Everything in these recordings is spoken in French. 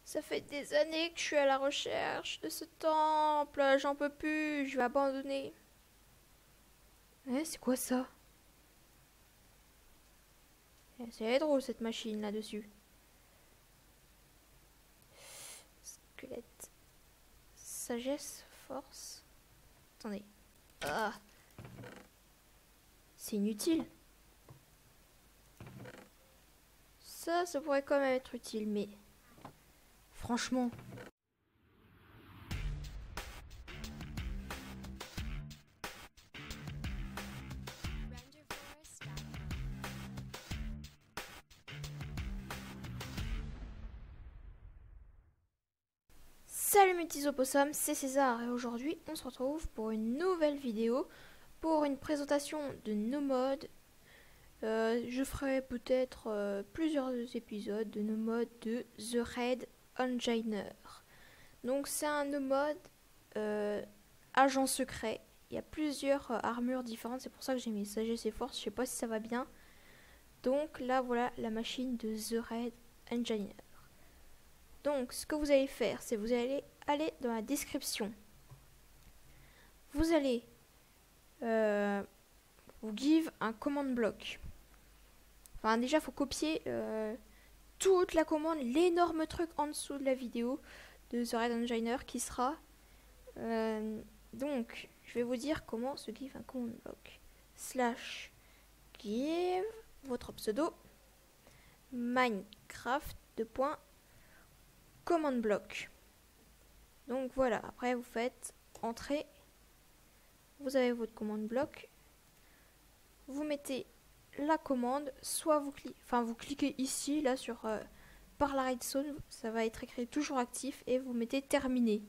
Ça fait des années que je suis à la recherche de ce temple. J'en peux plus, je vais abandonner. C'est quoi ça? C'est drôle cette machine là-dessus. Squelette. Sagesse, force. Attendez. Ah, c'est inutile. Ça pourrait quand même être utile, mais... Franchement... Salut mes petits opossums, c'est César et aujourd'hui on se retrouve pour une nouvelle vidéo pour une présentation de nos mods. Je ferai peut-être plusieurs épisodes de nos mods de The Red Engineer. Donc c'est un no mode agent secret. Il y a plusieurs armures différentes, c'est pour ça que j'ai mis sagesse et force, je sais pas si ça va bien. Donc là voilà la machine de The Red Engineer. Donc ce que vous allez faire, c'est vous allez aller dans la description. Vous allez vous give un command block. Enfin déjà il faut copier toute la commande, l'énorme truc en dessous de la vidéo de The Red Engineer qui sera donc je vais vous dire comment se give un command block. Slash give votre pseudo Minecraft de point command block. Donc voilà, après vous faites entrée, vous avez votre command block, vous mettez la commande, soit vous cliquez ici là sur par la redstone, ça va être écrit toujours actif et vous mettez terminé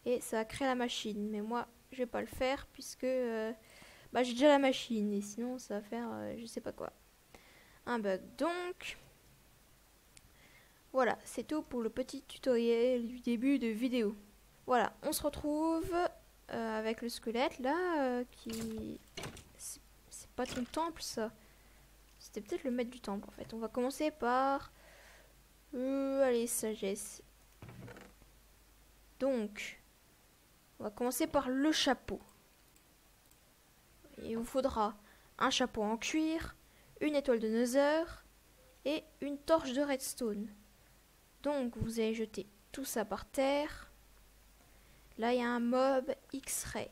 et ça va créer la machine. Mais moi je vais pas le faire puisque j'ai déjà la machine et sinon ça va faire je sais pas quoi, un bug. Donc voilà, c'est tout pour le petit tutoriel du début de vidéo. Voilà, on se retrouve avec le squelette là qui... C'est pas ton temple ça. C'était peut-être le maître du temple en fait. On va commencer par... allez, sagesse. Donc, on va commencer par le chapeau. Il vous faudra un chapeau en cuir, une étoile de Nether et une torche de redstone. Donc, vous allez jeter tout ça par terre. Là, il y a un mob X-ray.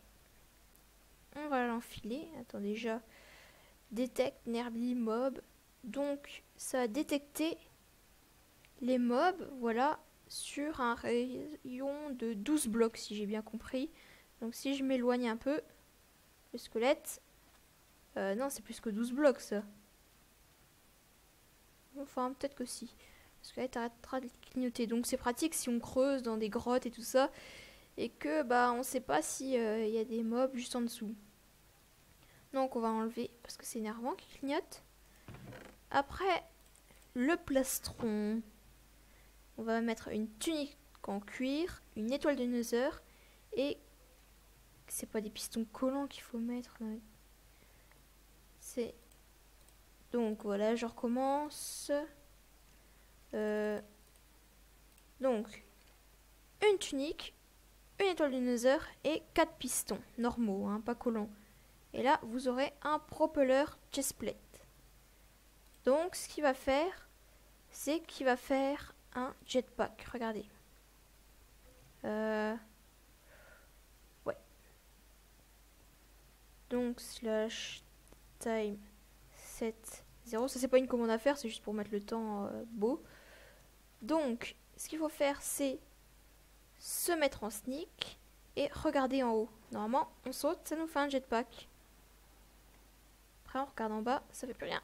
On va l'enfiler. Attends, déjà, détecte nearby mob. Donc, ça va détecter les mobs, voilà, sur un rayon de 12 blocs, si j'ai bien compris. Donc, si je m'éloigne un peu, le squelette... non, c'est plus que 12 blocs, ça. Enfin, peut-être que si. Le squelette arrêtera de clignoter. Donc, c'est pratique si on creuse dans des grottes et tout ça. Et que, on sait pas si y a des mobs juste en dessous. Donc, on va enlever, parce que c'est énervant qu'il clignote. Après, le plastron. On va mettre une tunique en cuir, une étoile de Nether et c'est pas des pistons collants qu'il faut mettre. C'est donc voilà, je recommence. Donc une tunique, une étoile de Nether et 4 pistons normaux, hein, pas collants. Et là, vous aurez un propeller chestplate. Donc ce qu'il va faire, c'est qu'il va faire un jetpack. Regardez. Ouais. Donc slash time 7 0. Ça c'est pas une commande à faire, c'est juste pour mettre le temps beau. Donc ce qu'il faut faire c'est se mettre en sneak et regarder en haut. Normalement on saute, ça nous fait un jetpack. Après on regarde en bas, ça fait plus rien.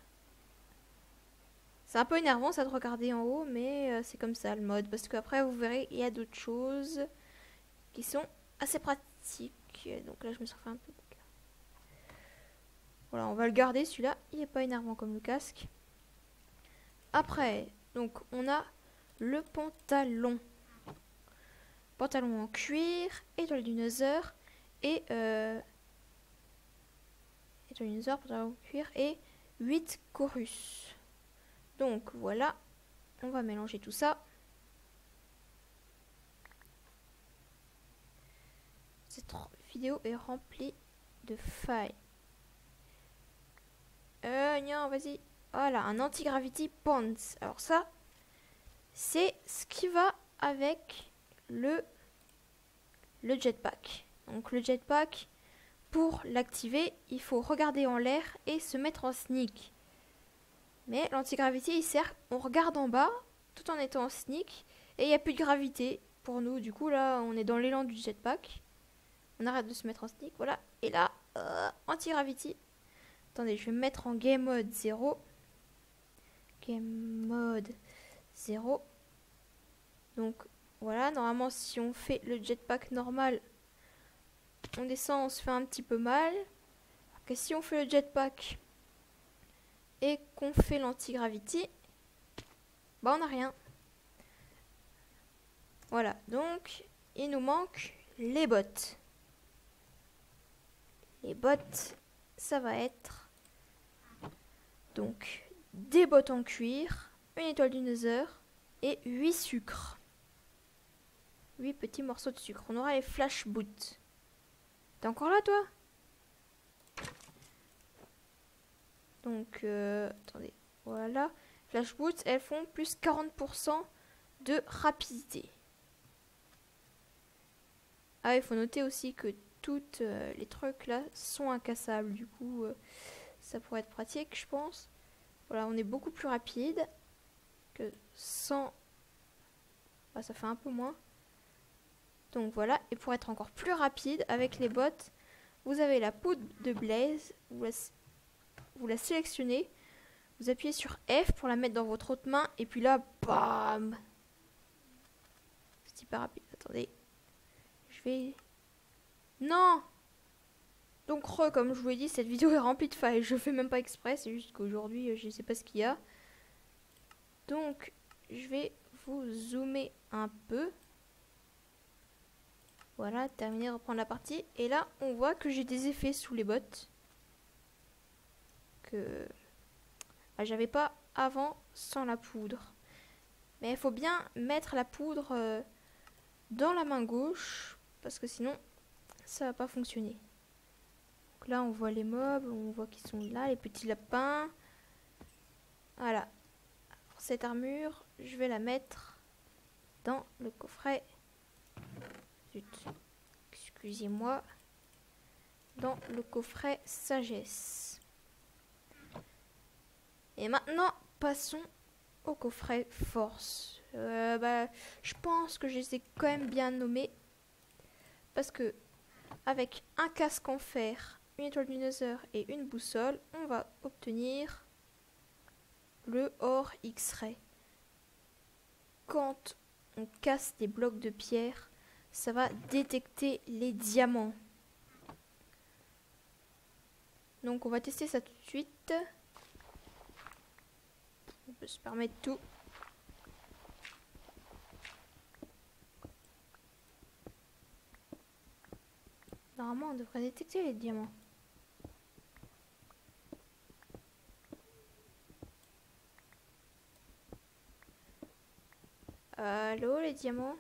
C'est un peu énervant ça de regarder en haut, mais c'est comme ça le mode. Parce qu'après vous verrez, il y a d'autres choses qui sont assez pratiques. Donc là je me suis fait un peu... Voilà, on va le garder celui-là, il n'est pas énervant comme le casque. Après, donc on a le pantalon. Pantalon en cuir, étoile du Nether et... étoile du Nether, pantalon en cuir et 8 chorus. Donc voilà, on va mélanger tout ça. Cette vidéo est remplie de failles. Non, vas-y. Voilà, un anti-gravity pants. Alors ça, c'est ce qui va avec le jetpack. Donc le jetpack, pour l'activer, il faut regarder en l'air et se mettre en sneak. Mais l'anti-gravity, il sert, on regarde en bas, tout en étant en sneak, et il n'y a plus de gravité pour nous. Du coup, là, on est dans l'élan du jetpack. On arrête de se mettre en sneak, voilà. Et là, anti-gravity. Attendez, je vais me mettre en game mode 0. Game mode 0. Donc, voilà, normalement, si on fait le jetpack normal, on descend, on se fait un petit peu mal. Alors que si on fait le jetpack et qu'on fait l'anti-gravity, bah on n'a rien. Voilà, donc il nous manque les bottes. Les bottes, ça va être donc des bottes en cuir, une étoile du Nether et 8 sucres. 8 petits morceaux de sucre. On aura les flash boots. T'es encore là, toi? Donc, attendez, voilà. Flash boots, elles font plus 40% de rapidité. Ah, il faut noter aussi que toutes les trucs là sont incassables. Du coup, ça pourrait être pratique, je pense. Voilà, on est beaucoup plus rapide que sans... Ah, ça fait un peu moins. Donc voilà, et pour être encore plus rapide avec les bottes, vous avez la poudre de Blaze. Vous la sélectionnez. Vous appuyez sur F pour la mettre dans votre autre main. Et puis là, bam! C'est hyper rapide. Attendez. Je vais... Non! Donc comme je vous l'ai dit, cette vidéo est remplie de failles. Je fais même pas exprès. C'est juste qu'aujourd'hui, je sais pas ce qu'il y a. Donc, je vais vous zoomer un peu. Voilà, terminé, reprendre la partie. Et là, on voit que j'ai des effets sous les bottes. Que j'avais pas avant sans la poudre. Mais il faut bien mettre la poudre dans la main gauche. Parce que sinon, ça va pas fonctionner. Donc là, on voit les mobs. On voit qu'ils sont là, les petits lapins. Voilà. Alors, cette armure, je vais la mettre dans le coffret. Zut. Excusez-moi. Dans le coffret sagesse. Et maintenant, passons au coffret force. Je pense que je les ai quand même bien nommés. Parce que avec un casque en fer, une étoile du Nether et une boussole, on va obtenir le or X-Ray. Quand on casse des blocs de pierre, ça va détecter les diamants. Donc on va tester ça tout de suite. On peut se permettre tout. Normalement, on devrait détecter les diamants. Allô, les diamants?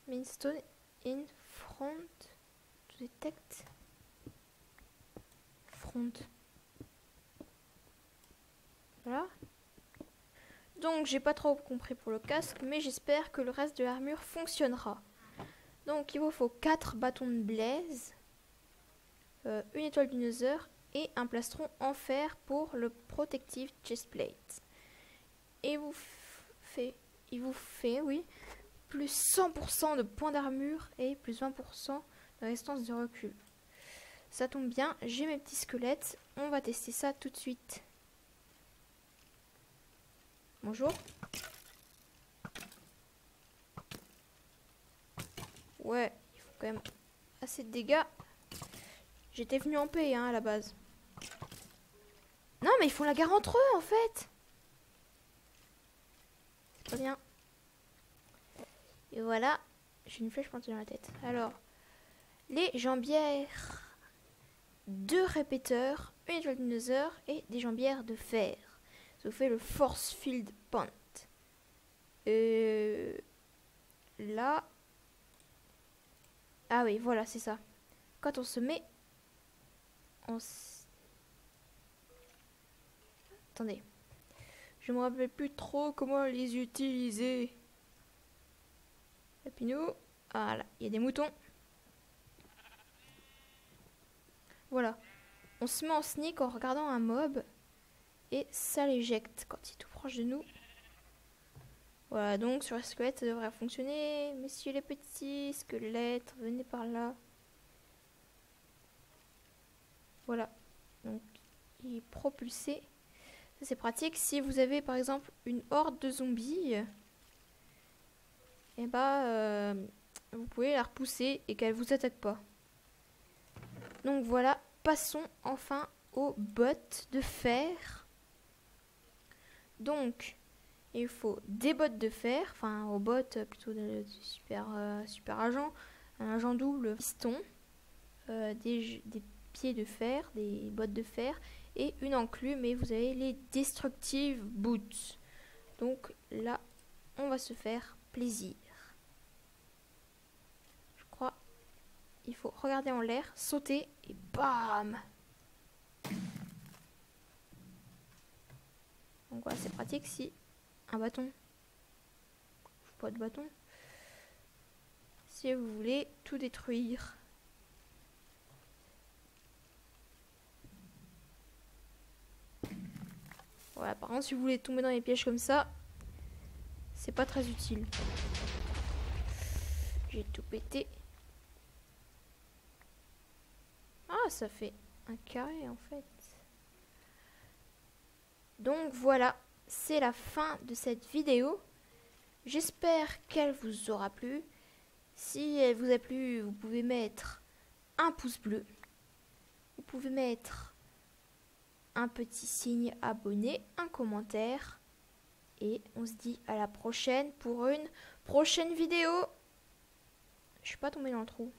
Minstone in front to detect front. Voilà. Donc j'ai pas trop compris pour le casque, mais j'espère que le reste de l'armure fonctionnera. Donc il vous faut 4 bâtons de Blaze, une étoile du Nether et un plastron en fer pour le Protective Chestplate. Et il vous fait, oui, plus 100% de points d'armure et plus 20% de résistance de recul. Ça tombe bien, j'ai mes petits squelettes, on va tester ça tout de suite. Bonjour. Ouais, il faut quand même assez de dégâts. J'étais venu en paix, hein, à la base. Non, mais ils font la guerre entre eux, en fait. C'est pas bien. Et voilà, j'ai une flèche plantée dans la tête. Alors, les jambières, 2 répéteurs, une étoile du Nether et des jambières de fer. Ça vous fait le Force Field Pant. Là, Ah oui, voilà, c'est ça. Quand on se met... Attendez. Je me rappelle plus trop comment les utiliser. Lapinou. Voilà, il y a des moutons. Voilà. On se met en sneak en regardant un mob. Et ça l'éjecte quand il est tout proche de nous. Voilà, donc sur les squelettes, ça devrait fonctionner. Messieurs les petits squelettes, venez par là. Voilà. Donc, il est propulsé. Ça, c'est pratique. Si vous avez, par exemple, une horde de zombies, et bah, vous pouvez la repousser et qu'elle vous attaque pas. Donc voilà, passons enfin aux bottes de fer. Donc, il faut des bottes de fer, enfin aux bottes plutôt de super agent, un agent double piston, des pieds de fer, des bottes de fer et une enclume, et vous avez les destructive boots. Donc là, on va se faire plaisir. Je crois, il faut regarder en l'air, sauter et bam! Donc voilà, c'est pratique si un bâton, pas de bâton, si vous voulez tout détruire. Voilà, par contre, si vous voulez tomber dans les pièges comme ça, c'est pas très utile. J'ai tout pété. Ah, ça fait un carré en fait. Donc voilà, c'est la fin de cette vidéo. J'espère qu'elle vous aura plu. Si elle vous a plu, vous pouvez mettre un pouce bleu. Vous pouvez mettre un petit signe abonné, un commentaire. Et on se dit à la prochaine pour une prochaine vidéo. Je suis pas tombée dans le trou.